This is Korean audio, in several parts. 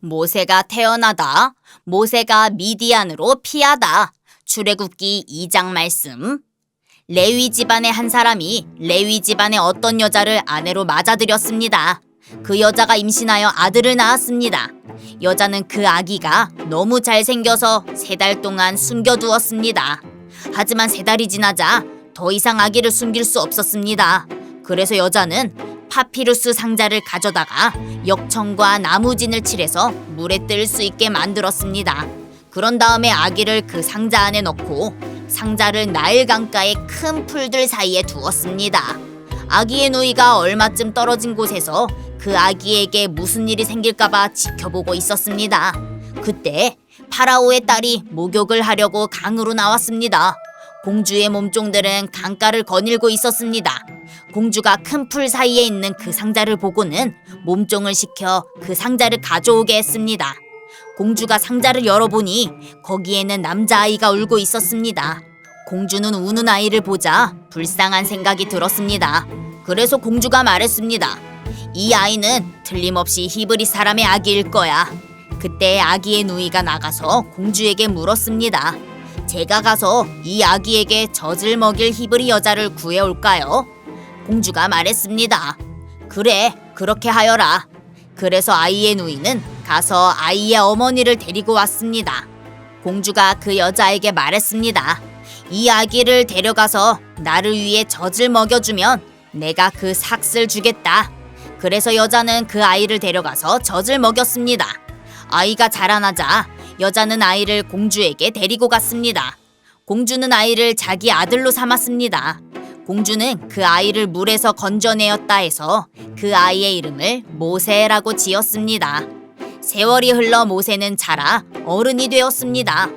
모세가 태어나다. 모세가 미디안으로 피하다. 출애굽기 2장 말씀. 레위 집안의 한 사람이 레위 집안의 어떤 여자를 아내로 맞아들였습니다. 그 여자가 임신하여 아들을 낳았습니다. 여자는 그 아기가 너무 잘생겨서 3달 동안 숨겨두었습니다. 하지만 3달이 지나자 더 이상 아기를 숨길 수 없었습니다. 그래서 여자는 파피루스 상자를 가져다가 역청과 나무진을 칠해서 물에 뜰 수 있게 만들었습니다. 그런 다음에 아기를 그 상자 안에 넣고 상자를 나일 강가의 큰 풀들 사이에 두었습니다. 아기의 누이가 얼마쯤 떨어진 곳에서 그 아기에게 무슨 일이 생길까봐 지켜보고 있었습니다. 그때 파라오의 딸이 목욕을 하려고 강으로 나왔습니다. 공주의 몸종들은 강가를 거닐고 있었습니다. 공주가 큰 풀 사이에 있는 그 상자를 보고는 몸종을 시켜 그 상자를 가져오게 했습니다. 공주가 상자를 열어보니 거기에는 남자아이가 울고 있었습니다. 공주는 우는 아이를 보자 불쌍한 생각이 들었습니다. 그래서 공주가 말했습니다. 이 아이는 틀림없이 히브리 사람의 아기일 거야. 그때 아기의 누이가 나가서 공주에게 물었습니다. 제가 가서 이 아기에게 젖을 먹일 히브리 여자를 구해올까요? 공주가 말했습니다. 그래, 그렇게 하여라. 그래서 아이의 누이는 가서 아이의 어머니를 데리고 왔습니다. 공주가 그 여자에게 말했습니다. 이 아기를 데려가서 나를 위해 젖을 먹여주면 내가 그 삭슬 주겠다. 그래서 여자는 그 아이를 데려가서 젖을 먹였습니다. 아이가 자라나자 여자는 아이를 공주에게 데리고 갔습니다. 공주는 아이를 자기 아들로 삼았습니다. 공주는 그 아이를 물에서 건져내었다 해서 그 아이의 이름을 모세라고 지었습니다. 세월이 흘러 모세는 자라 어른이 되었습니다.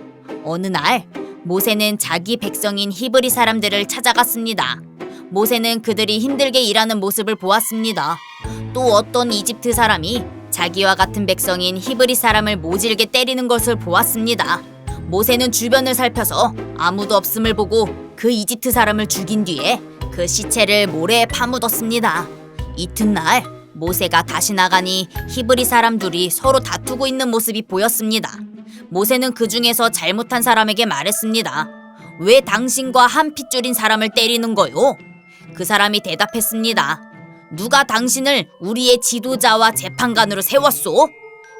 어느 날 모세는 자기 백성인 히브리 사람들을 찾아갔습니다. 모세는 그들이 힘들게 일하는 모습을 보았습니다. 또 어떤 이집트 사람이 자기와 같은 백성인 히브리 사람을 모질게 때리는 것을 보았습니다. 모세는 주변을 살펴서 아무도 없음을 보고 그 이집트 사람을 죽인 뒤에 그 시체를 모래에 파묻었습니다. 이튿날 모세가 다시 나가니 히브리 사람 둘이 서로 다투고 있는 모습이 보였습니다. 모세는 그 중에서 잘못한 사람에게 말했습니다. 왜 당신과 한 핏줄인 사람을 때리는 거요? 그 사람이 대답했습니다. 누가 당신을 우리의 지도자와 재판관으로 세웠소?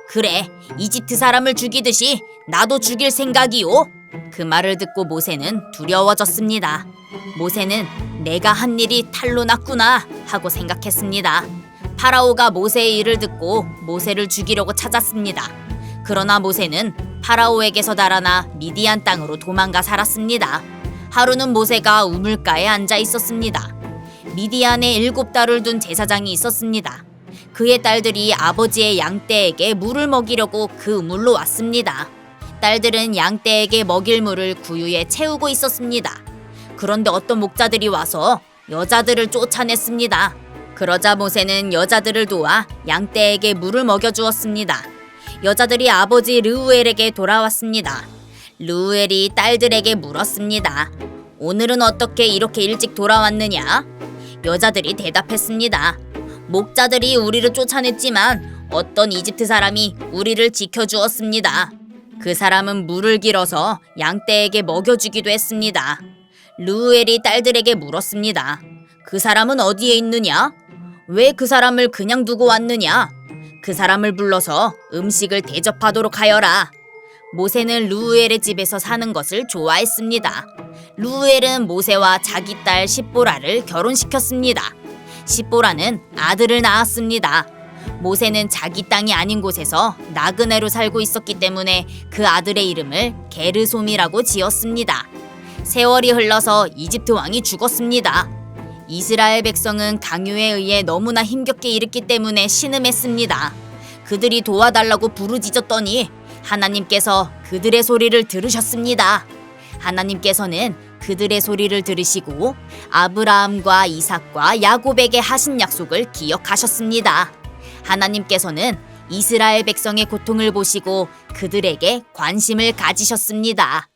그래, 이집트 사람을 죽이듯이 나도 죽일 생각이요. 그 말을 듣고 모세는 두려워졌습니다. 모세는 내가 한 일이 탈로 났구나 하고 생각했습니다. 파라오가 모세의 일을 듣고 모세를 죽이려고 찾았습니다. 그러나 모세는 파라오에게서 달아나 미디안 땅으로 도망가 살았습니다. 하루는 모세가 우물가에 앉아 있었습니다. 미디안에 7딸을 둔 제사장이 있었습니다. 그의 딸들이 아버지의 양떼에게 물을 먹이려고 그 우물로 왔습니다. 딸들은 양떼에게 먹일 물을 구유에 채우고 있었습니다. 그런데 어떤 목자들이 와서 여자들을 쫓아냈습니다. 그러자 모세는 여자들을 도와 양떼에게 물을 먹여주었습니다. 여자들이 아버지 르우엘에게 돌아왔습니다. 르우엘이 딸들에게 물었습니다. 오늘은 어떻게 이렇게 일찍 돌아왔느냐? 여자들이 대답했습니다. 목자들이 우리를 쫓아냈지만 어떤 이집트 사람이 우리를 지켜주었습니다. 그 사람은 물을 길어서 양떼에게 먹여주기도 했습니다. 르우엘이 딸들에게 물었습니다. 그 사람은 어디에 있느냐? 왜 그 사람을 그냥 두고 왔느냐? 그 사람을 불러서 음식을 대접하도록 하여라. 모세는 르우엘의 집에서 사는 것을 좋아했습니다. 르우엘은 모세와 자기 딸 십보라를 결혼시켰습니다. 십보라는 아들을 낳았습니다. 모세는 자기 땅이 아닌 곳에서 나그네로 살고 있었기 때문에 그 아들의 이름을 게르솜이라고 지었습니다. 세월이 흘러서 이집트 왕이 죽었습니다. 이스라엘 백성은 강요에 의해 너무나 힘겹게 일했기 때문에 신음했습니다. 그들이 도와달라고 부르짖었더니 하나님께서 그들의 소리를 들으셨습니다. 하나님께서는 그들의 소리를 들으시고 아브라함과 이삭과 야곱에게 하신 약속을 기억하셨습니다. 하나님께서는 이스라엘 백성의 고통을 보시고 그들에게 관심을 가지셨습니다.